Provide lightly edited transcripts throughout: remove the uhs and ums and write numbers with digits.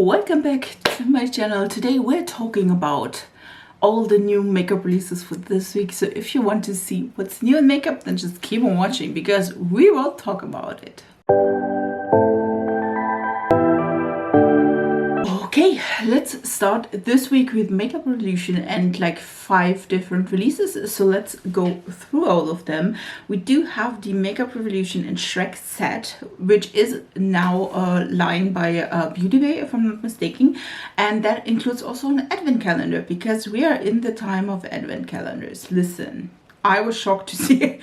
Welcome back to my channel. Today we're talking about all the new makeup releases for this week. So if you want to see what's new in makeup, then just keep on watching because we will talk about it. Okay, let's start this week with Makeup Revolution and like 5 different releases. So let's go through all of them. We do have the Makeup Revolution and Shrek set, which is now a line by Beauty Bay, if I'm not mistaken. And that includes also an advent calendar because we are in the time of advent calendars. Listen, I was shocked to see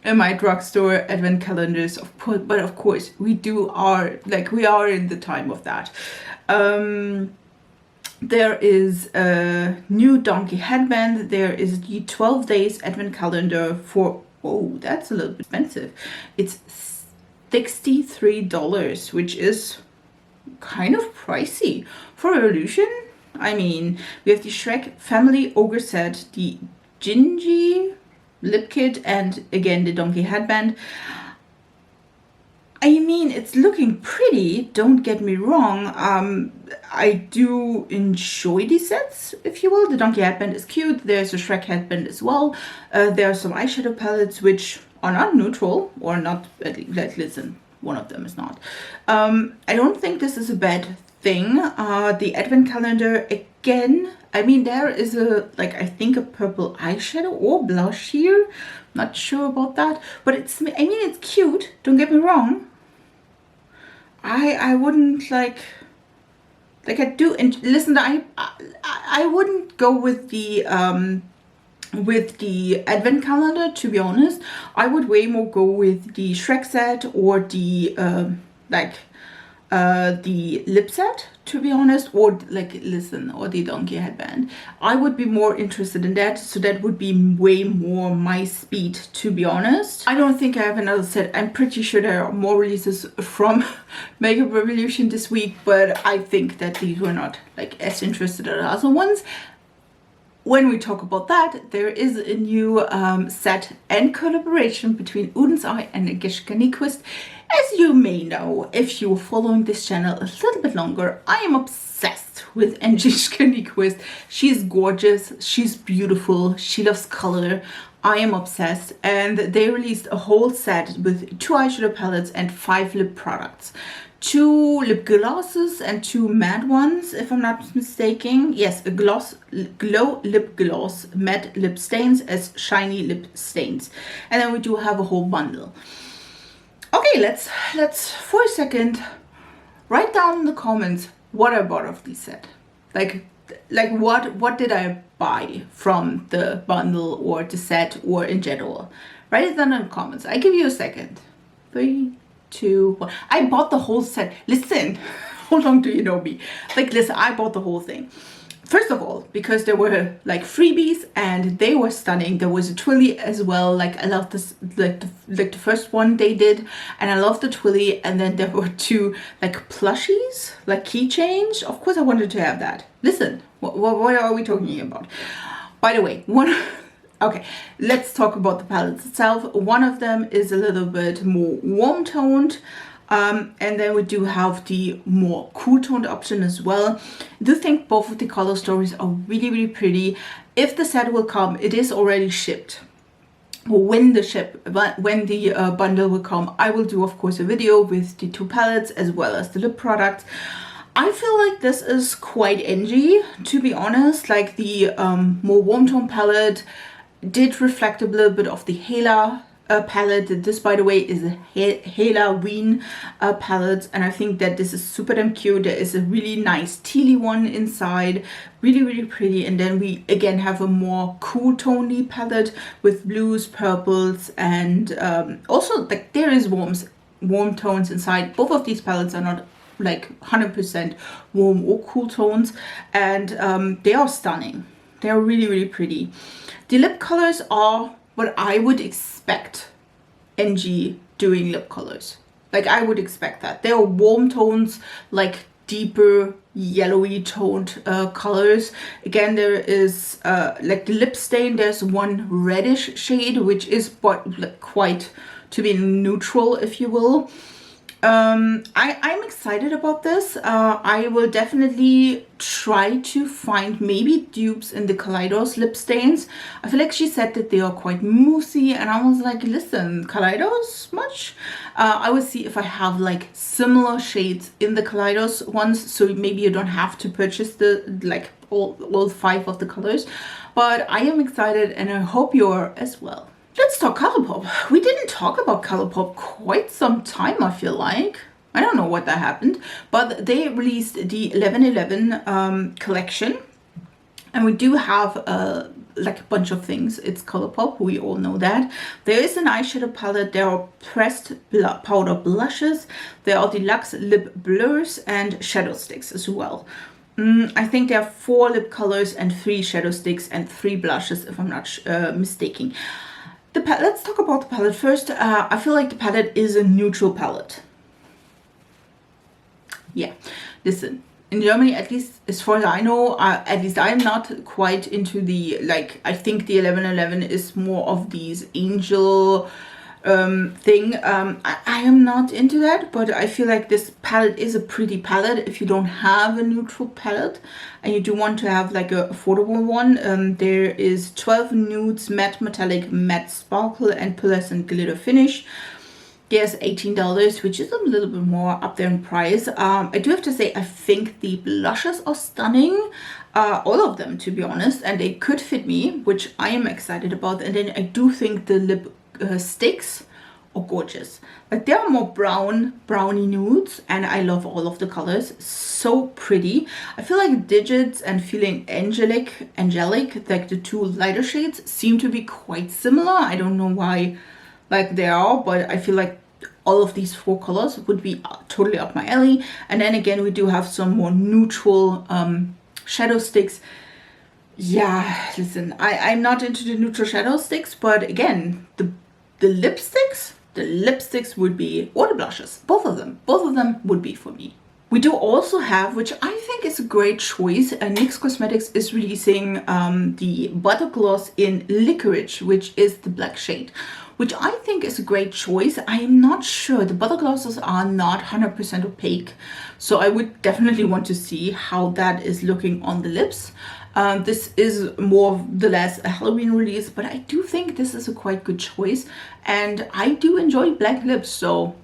in my drugstore advent calendars, of course, but of course we are in the time of that. There is a new donkey headband. There is the 12 days advent calendar for, oh, that's a little bit expensive. It's $63, which is kind of pricey for Revolution. I mean, we have the Shrek family ogre set, the Gingy lip kit, and again the donkey headband. I mean, it's looking pretty, don't get me wrong. I do enjoy these sets, if you will. The donkey headband is cute. There's a Shrek headband as well. There are some eyeshadow palettes which are not neutral, or not, listen, one of them is not. I don't think this is a bad thing. The advent calendar, again, I mean, there is I think a purple eyeshadow or blush here. Not sure about that, but it's cute, don't get me wrong. I wouldn't I do, and listen, I wouldn't go with the advent calendar, to be honest. I would way more go with the Shrek set or the the lip set, to be honest, or or the donkey headband. I would be more interested in that, so that would be way more my speed, to be honest. I don't think I have another set. I'm pretty sure there are more releases from Makeup Revolution this week, but I think that these were not as interested as other ones. When we talk about that, there is a new set and collaboration between Odenseye and Angeschka. As you may know, if you're following this channel a little bit longer, I am obsessed with Angeschka. She's gorgeous, she's beautiful, she loves color. I am obsessed, and they released a whole set with 2 eyeshadow palettes and 5 lip products. 2 lip glosses and 2 matte ones, if I'm not mistaken. Yes, a glow lip gloss, matte lip stains as shiny lip stains. And then we do have a whole bundle. Okay, let's for a second write down in the comments what I bought of this set. What did I buy from the bundle or the set or in general? Write it down in the comments. I give you a second. 3, 2, 1. I bought the whole set. Listen, how long do you know me? Listen, I bought the whole thing. First of all, because there were freebies and they were stunning. There was a twilly as well. I love this, the first one they did, and I love the twilly. And then there were 2 plushies, keychains. Of course, I wanted to have that. Listen, what are we talking about? By the way, okay, let's talk about the palettes itself. One of them is a little bit more warm toned. And then we do have the more cool toned option as well. I do think both of the color stories are really, really pretty. If the set will come, it is already shipped. When the bundle will come, I will do, of course, a video with the 2 palettes as well as the lip products. I feel like this is quite edgy, to be honest. The more warm tone palette did reflect a little bit of the Hela palette. This, by the way, is a Helaween palette, and I think that this is super damn cute. There is a really nice tealy one inside, really, really pretty. And then we again have a more cool toney palette with blues, purples, and also there is warm tones inside. Both of these palettes are not 100% warm or cool tones, and they are stunning. They are really, really pretty. The lip colors are what I would expect NG doing lip colors. I would expect that. They are warm tones, deeper yellowy toned colors. Again, there is the lip stain. There's one reddish shade, which is quite to be neutral, if you will. I'm excited about this. I will definitely try to find maybe dupes in the Kaleidos lip stains. I feel like she said that they are quite moussey, and I was like, listen, Kaleidos much? I will see if I have like similar shades in the Kaleidos ones, so maybe you don't have to purchase the like all 5 of the colors. But I am excited, and I hope you're as well. Let's talk Colourpop. We didn't talk about Colourpop quite some time, I feel like. I don't know what that happened, but they released the 11/11 collection, and we do have like a bunch of things. It's Colourpop, we all know that. There is an eyeshadow palette, there are pressed powder blushes, there are deluxe lip blurs and shadow sticks as well. I think there are 4 lip colors and 3 shadow sticks and 3 blushes, if I'm not mistaken. Let's talk about the palette first. I feel like the palette is a neutral palette. Yeah, listen, in Germany, at least as far as I know, at least I'm not quite into the, like, I think the 11/11 is more of these angel thing. I am not into that, but I feel like this palette is a pretty palette if you don't have a neutral palette and you do want to have like a affordable one. There is 12 nudes, matte metallic, matte sparkle and pearlescent glitter finish. There's $18, which is a little bit more up there in price. I do have to say, I think the blushes are stunning, all of them, to be honest, and they could fit me, which I am excited about. And then I do think the lip sticks are gorgeous. Like, they are more browny nudes, and I love all of the colors. So pretty. I feel like Digits and Feeling Angelic, like the 2 lighter shades, seem to be quite similar. I don't know why, like, they are, but I feel like all of these 4 colors would be totally up my alley. And then again, we do have some more neutral shadow sticks. Yeah, listen, I'm not into the neutral shadow sticks, but again, the lipsticks would be, or the blushes, both of them would be for me. We do also have, which I think is a great choice, NYX Cosmetics is releasing the Buttergloss in Licorice, which is the black shade, which I think is a great choice. I am not sure. The Butterglosses are not 100% opaque, so I would definitely want to see how that is looking on the lips. This is more or less a Halloween release, but I do think this is a quite good choice, and I do enjoy black lips, so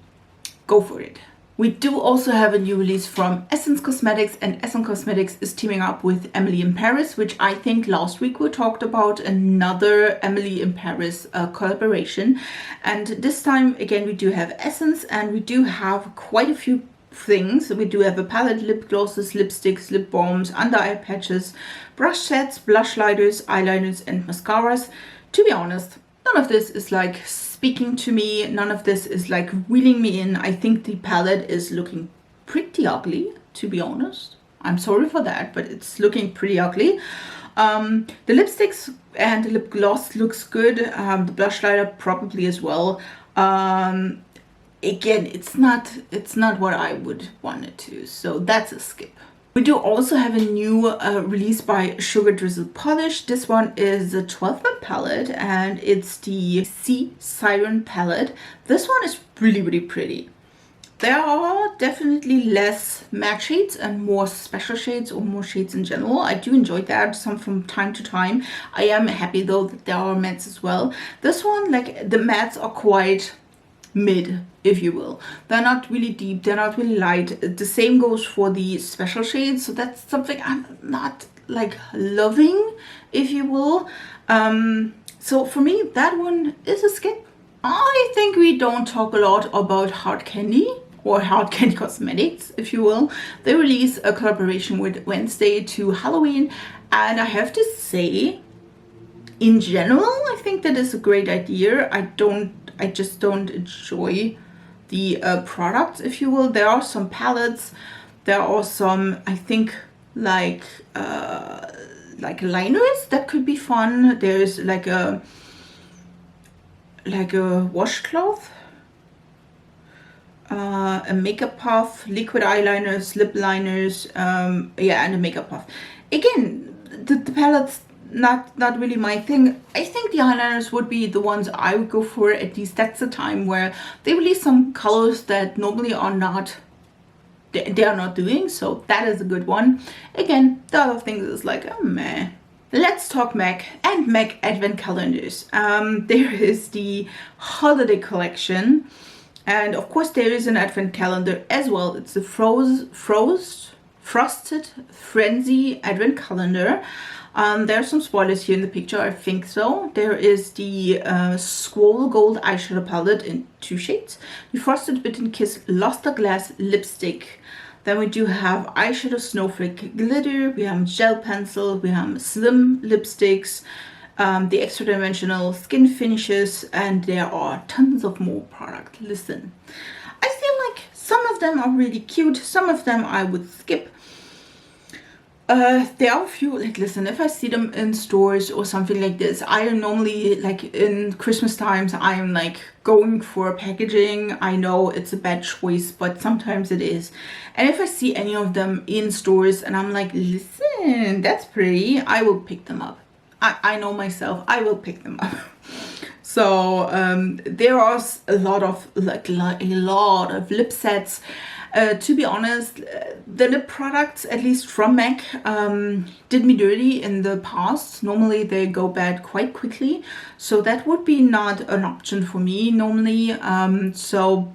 go for it. We do also have a new release from Essence Cosmetics, and Essence Cosmetics is teaming up with Emily in Paris, which I think last week we talked about another Emily in Paris collaboration. And this time, again, we do have Essence, and we do have quite a few things. We do have a palette, lip glosses, lipsticks, lip balms, under eye patches, brush sets, blush lighters, eyeliners, and mascaras. To be honest, none of this is like speaking to me. None of this is like reeling me in. I think the palette is looking pretty ugly, to be honest. I'm sorry for that, but it's looking pretty ugly. The lipsticks and the lip gloss looks good. The blush lighter probably as well. Again, it's not what I would want it to, so that's a skip. We do also have a new release by Sugar Drizzle Polish. This one is a 12-month palette, and it's the Siren palette. This one is really, really pretty. There are definitely less matte shades and more special shades, or more shades in general. I do enjoy that, some from time to time. I am happy though that there are mattes as well. This one, like, the mattes are quite mid, if you will. They're not really deep, they're not really light. The same goes for the special shades, so that's something I'm not like loving, if you will. So for me, that one is a skip. I think we don't talk a lot about Hard Candy, or Hard Candy Cosmetics, if you will. They release a collaboration with Wednesday to Halloween, and I have to say, in general, I think that is a great idea. I just don't enjoy the products, if you will. There are some palettes, there are some, I think, like liners that could be fun. There's like a washcloth, a makeup puff, liquid eyeliners, lip liners, yeah, and a makeup puff. Again, the palettes, not really my thing. I think the eyeliners would be the ones I would go for. At least that's the time where they release some colors that normally are not, they are not doing, so that is a good one. Again, the other things is like, oh meh. Let's talk MAC and MAC advent calendars. There is the holiday collection, and of course there is an advent calendar as well. It's the Frosted Frenzy advent calendar. There are some spoilers here in the picture, I think so. There is the Squall Gold eyeshadow palette in 2 shades. The Frosted Bitten Kiss Luster Glass lipstick. Then we do have eyeshadow snowflake glitter. We have gel pencil. We have slim lipsticks. The extra dimensional skin finishes, and there are tons of more product. Listen, I feel like some of them are really cute. Some of them I would skip. There are a few, like, listen, if I see them in stores or something like this, I am normally, like, in Christmas times, I am like going for packaging. I know it's a bad choice, but sometimes it is. And if I see any of them in stores and I'm like, listen, that's pretty, I will pick them up. I know myself, I will pick them up. So there are a lot of lip sets. To be honest, the lip products, at least from MAC, did me dirty in the past. Normally they go bad quite quickly, so that would be not an option for me normally. So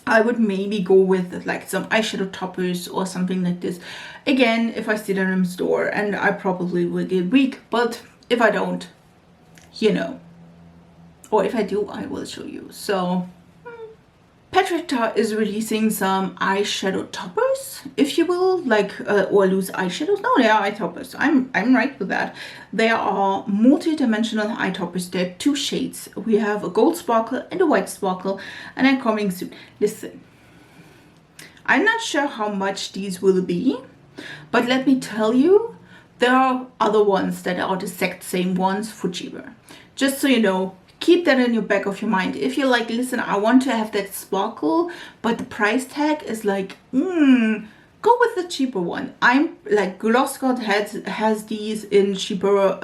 I would maybe go with like some eyeshadow toppers or something like this. Again, if I see them in the store, and I probably will get weak, but if I don't, you know, or if I do, I will show you. So Cosmetica is releasing some eyeshadow toppers, if you will, like or loose eyeshadows. No, they are eye toppers. I'm right with that. They are multi-dimensional eye toppers. They're 2 shades. We have a gold sparkle and a white sparkle, and I'm coming soon. Listen, I'm not sure how much these will be, but let me tell you, there are other ones that are the exact same ones for cheaper. Just so you know. Keep that in your back of your mind. If you're like, listen, I want to have that sparkle, but the price tag is like, go with the cheaper one. I'm like, Glosscott has these in cheaper,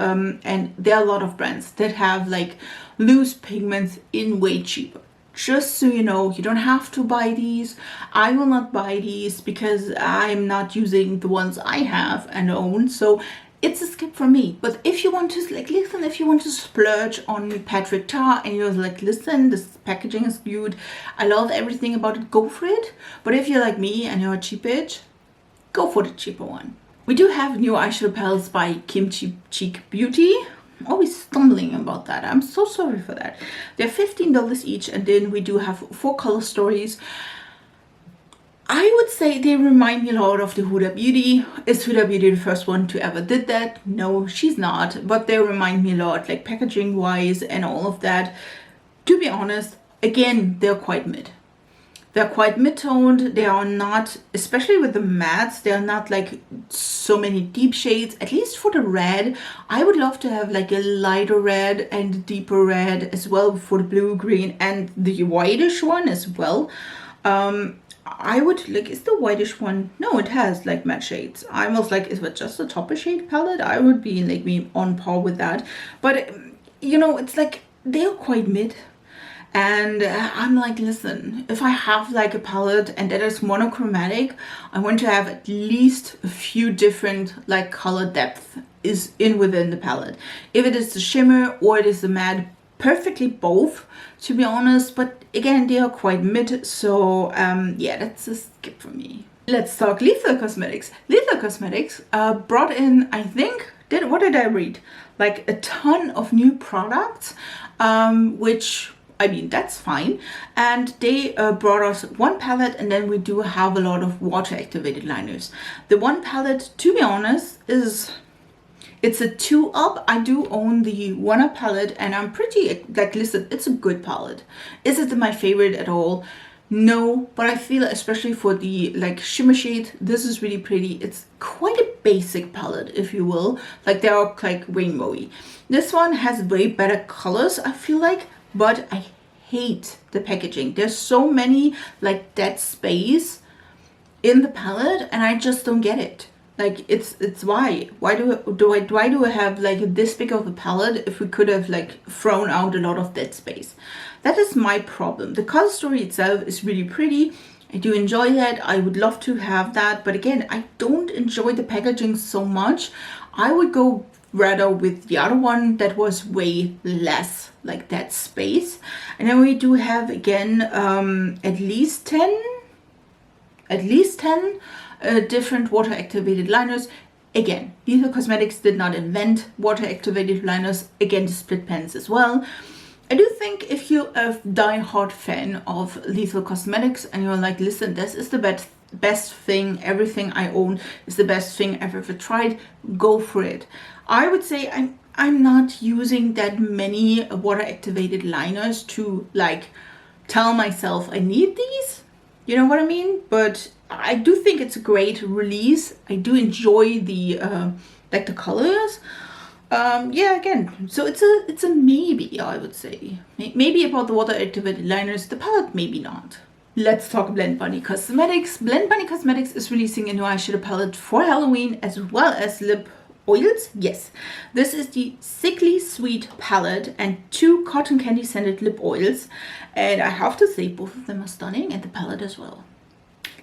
and there are a lot of brands that have like loose pigments in way cheaper. Just so you know, you don't have to buy these. I will not buy these because I'm not using the ones I have and own. So it's a skip for me. But if you want to, like, listen, if you want to splurge on Cosmetica and you're like, listen, this packaging is cute, I love everything about it, go for it. But if you're like me and you're a cheap bitch, go for the cheaper one. We do have new eyeshadow palettes by Kimchi Chic Beauty. I'm always stumbling about that. I'm so sorry for that. They're $15 each, and then we do have 4 color stories. I would say they remind me a lot of the Huda Beauty. Is Huda Beauty the first one to ever did that? No, she's not. But they remind me a lot, like packaging wise and all of that. To be honest, again, they're quite mid. They're quite mid-toned. They are not, especially with the mattes, they are not like so many deep shades. At least for the red, I would love to have like a lighter red and a deeper red as well for the blue, green, and the whitish one as well. I would like, is the whitish one? No, it has like matte shades. I was like, is it just a topper shade palette? I would be like me on par with that. But you know, it's like they're quite mid. And I'm like, listen, if I have like a palette and that is monochromatic, I want to have at least a few different like color depth is in within the palette. If it is the shimmer or it is the matte, perfectly both, to be honest. But again, they are quite mid, so yeah, that's a skip for me. Let's talk Lethal Cosmetics. Lethal Cosmetics brought in, I think, what did I read? Like a ton of new products, which, I mean, that's fine. And they brought us 1 palette, and then we do have a lot of water activated liners. The 1 palette, to be honest, it's a 2-up. I do own the 1-up palette, and I'm pretty, like, listen, it's a good palette. Is it my favorite at all? No, but I feel, especially for the like shimmer shade, this is really pretty. It's quite a basic palette, if you will. Like, they are like rainbowy. This one has way better colors, I feel like, but I hate the packaging. There's so many like dead space in the palette, and I just don't get it. Like it's why do I have like this big of a palette if we could have like thrown out a lot of dead space? That is my problem. The color story itself is really pretty. I do enjoy that. I would love to have that, but again, I don't enjoy the packaging so much. I would go rather with the other one that was way less like that space. And then we do have again at least 10 different water activated liners. Again, Lethal Cosmetics did not invent water activated liners. Again, the split pens as well. I do think if you're a die-hard fan of Lethal Cosmetics and you're like, listen, this is the best thing, everything I own is the best thing I've ever tried, go for it. I would say I'm not using that many water activated liners to like tell myself I need these. You know what I mean? But I do think it's a great release. I do enjoy the like the colors. Yeah, again, so it's a maybe, I would say. Maybe about the water activated liners, the palette maybe not. Let's talk Blen Bunny Cosmetics. Blen Bunny Cosmetics is releasing a new eyeshadow palette for Halloween as well as lip oils. Yes, this is the Sickly Sweet palette and 2 cotton candy scented lip oils, and I have to say both of them are stunning, and the palette as well.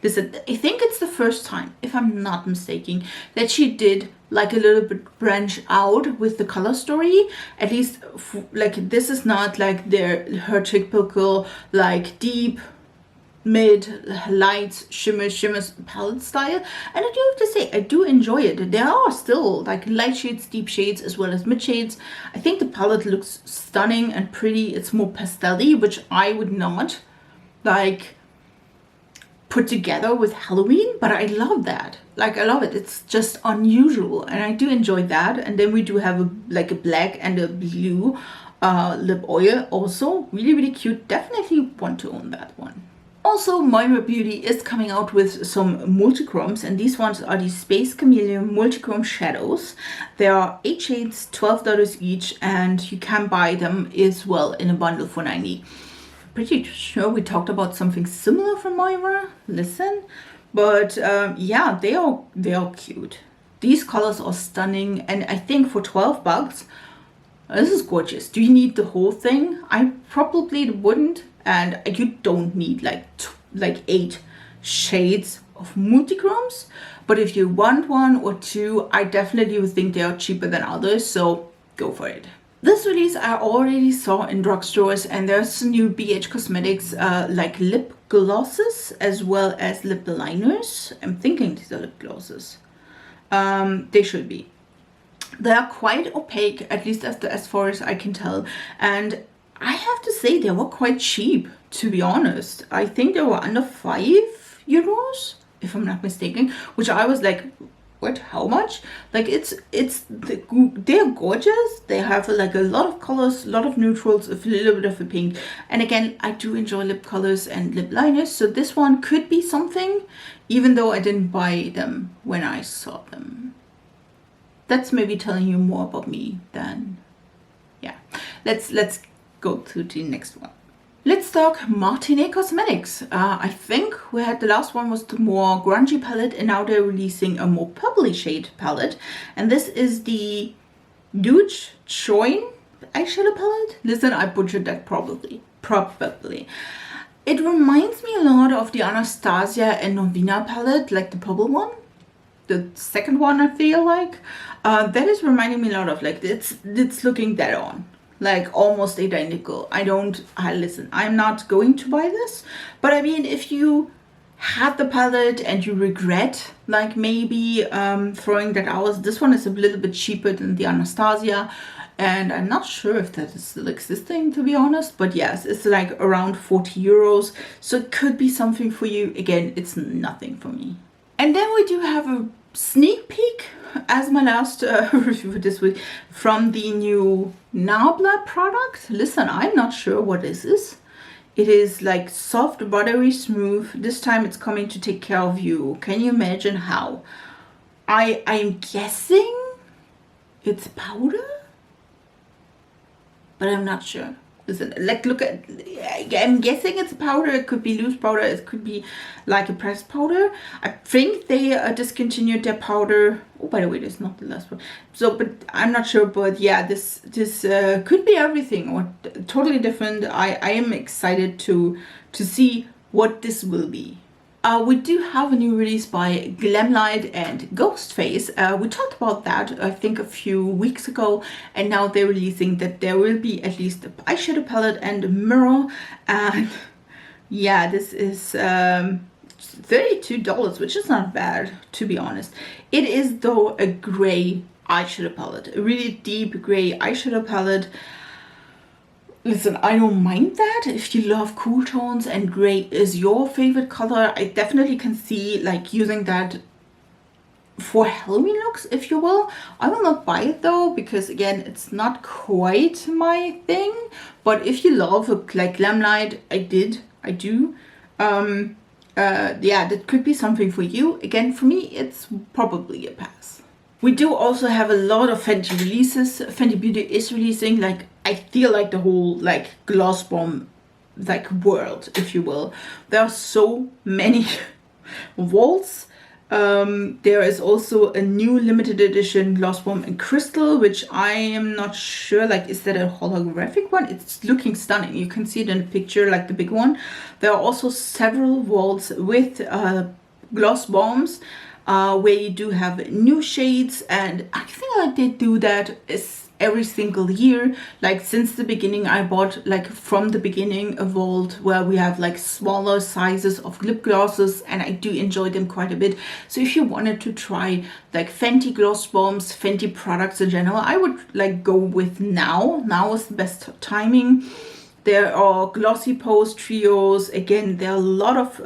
Listen, I think it's the first time, if I'm not mistaken, that she did like a little bit branch out with the color story. At least like this is not like her typical like deep mid lights shimmers palette style, and I do have to say I do enjoy it. There are still like light shades, deep shades, as well as mid shades. I think the palette looks stunning and pretty. It's more pastel-y, which I would not like put together with Halloween, but I love that. Like I love it. It's just unusual, and I do enjoy that. And then we do have a black and a blue lip oil, also really cute. Definitely want to own that one. Also, Moira Beauty is coming out with some multichromes, and these ones are the Space Chameleon Multichrome Shadows. There are 8 shades, $12 each, and you can buy them as well in a bundle for $90. Pretty sure we talked about something similar from Moira. Listen, but yeah, they are cute. These colors are stunning, and I think for $12, this is gorgeous. Do you need the whole thing? I probably wouldn't. And you don't need like 8 shades of multichromes, but if you want 1 or 2, I definitely would think they are cheaper than others, so go for it. This release I already saw in drugstores, and there's some new BH Cosmetics like lip glosses as well as lip liners. I'm thinking these are lip glosses. They should be. They are quite opaque, at least as far as I can tell, and I have to say they were quite cheap, to be honest. I think they were under €5, if I'm not mistaken, which I was like, what, how much? Like they're gorgeous. They have like a lot of colors, a lot of neutrals, a little bit of a pink. And again, I do enjoy lip colors and lip liners, so this one could be something, even though I didn't buy them when I saw them. That's maybe telling you more about me than, yeah. Let's go to the next one. Let's talk Martinez Cosmetics. I think we had the last one was the more grungy palette, and now they're releasing a more purpley shade palette, and this is the Douce Tchoin eyeshadow palette. Listen, I butchered that probably. It reminds me a lot of the Anastasia and Novena palette, like the purple one, the second one. I feel like that is reminding me a lot of, like, it's looking dead on, like almost identical. Listen, I'm not going to buy this, but I mean, if you had the palette and you regret like maybe throwing that out, this one is a little bit cheaper than the Anastasia, and I'm not sure if that is still existing, to be honest, but yes, it's like around €40, so it could be something for you. Again, it's nothing for me. And then we do have a sneak peek as my last review this week from the new Nabla product. Listen, I'm not sure what this is. It is like soft, buttery smooth. This time it's coming to take care of you. Can you imagine how? I'm guessing it's powder, but I'm not sure. Listen, like, look at, I'm guessing it's a powder. It could be loose powder. It could be like a pressed powder. I think they discontinued their powder. Oh, by the way, this is not the last one. So, but I'm not sure. But yeah, this could be everything or totally different. I am excited to see what this will be. We do have a new release by Glamlite and Ghostface. We talked about that, I think, a few weeks ago, and now they're releasing that there will be at least an eyeshadow palette and a mirror. And yeah, this is $32, which is not bad, to be honest. It is, though, a gray eyeshadow palette, a really deep gray eyeshadow palette. Listen, I don't mind that. If you love cool tones and gray is your favorite color, I definitely can see like using that for Halloween looks, if you will. I will not buy it though, because again, it's not quite my thing. But if you love like Glamlite, I do. Yeah, that could be something for you. Again, for me, it's probably a pass. We do also have a lot of Fenty releases. Fenty Beauty is releasing, like, I feel like the whole like gloss bomb like world, if you will. There are so many vaults. There is also a new limited edition gloss bomb in crystal, which I am not sure, like, is that a holographic one? It's looking stunning. You can see it in the picture, like the big one. There are also several vaults with gloss bombs. Where you do have new shades, and I feel like they do that every single year. Like since the beginning, I bought like from the beginning a vault where we have like smaller sizes of lip glosses, and I do enjoy them quite a bit. So if you wanted to try like Fenty gloss bombs, Fenty products in general, I would like go with now. Now is the best timing. There are glossy pose trios. Again, there are a lot of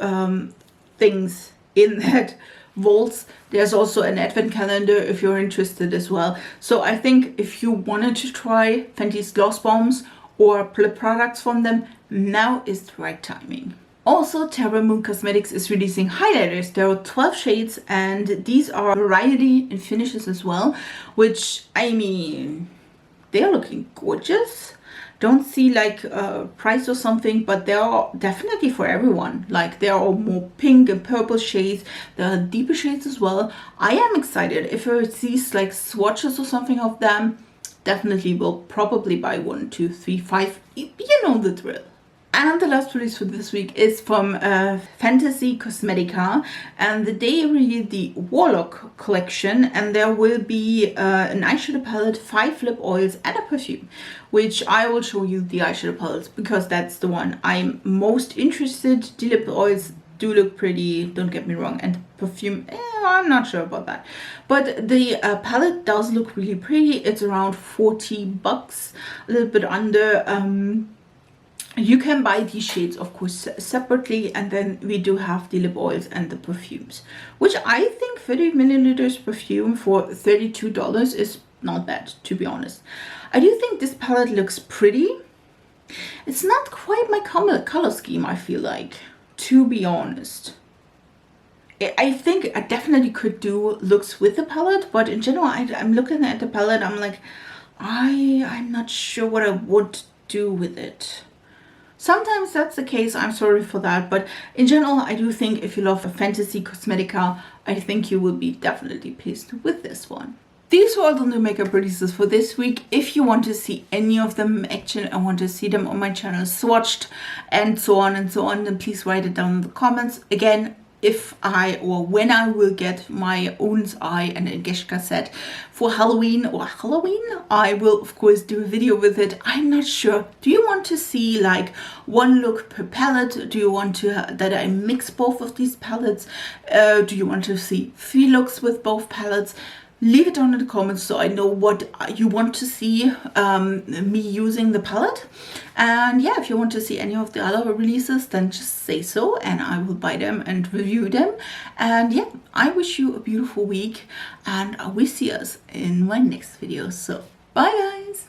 things in that vaults. There's also an advent calendar if you're interested as well. So I think if you wanted to try Fenty's gloss bombs or lip products from them, now is the right timing. Also, Terra Cosmetics is releasing highlighters. There are 12 shades, and these are variety in finishes as well, which, I mean, they're looking gorgeous. Don't see like a price or something, but they are definitely for everyone. Like there are more pink and purple shades. There are deeper shades as well. I am excited. If I see like swatches or something of them, definitely will probably buy 1, 2, 3, 5. You know the drill. And the last release for this week is from Fenty Cosmetica, and they released the Warlock collection, and there will be an eyeshadow palette, 5 lip oils, and a perfume, which I will show you the eyeshadow palettes because that's the one I'm most interested. The lip oils do look pretty, don't get me wrong, and perfume, I'm not sure about that, but the palette does look really pretty. It's around $40, a little bit under. You can buy these shades, of course, separately, and then we do have the lip oils and the perfumes, which I think 30 milliliters perfume for $32 is not bad, to be honest. I do think this palette looks pretty. It's not quite my color scheme, I feel like, to be honest. I think I definitely could do looks with the palette, but in general, I'm looking at the palette, I'm like, I'm not sure what I would do with it. Sometimes that's the case, I'm sorry for that, but in general, I do think if you love Fenty Cosmetica, I think you will be definitely pleased with this one. These were all the new makeup releases for this week. If you want to see any of them in action, I want to see them on my channel swatched and so on, then please write it down in the comments. Again, if when I will get my Odenseye and Angeschka set for Halloween, I will of course do a video with it. I'm not sure. Do you want to see like one look per palette? Do you want to that I mix both of these palettes? Do you want to see 3 looks with both palettes? Leave it down in the comments so I know what you want to see me using the palette. And yeah, if you want to see any of the other releases, then just say so and I will buy them and review them. And yeah, I wish you a beautiful week, and I will see us in my next video. So bye guys.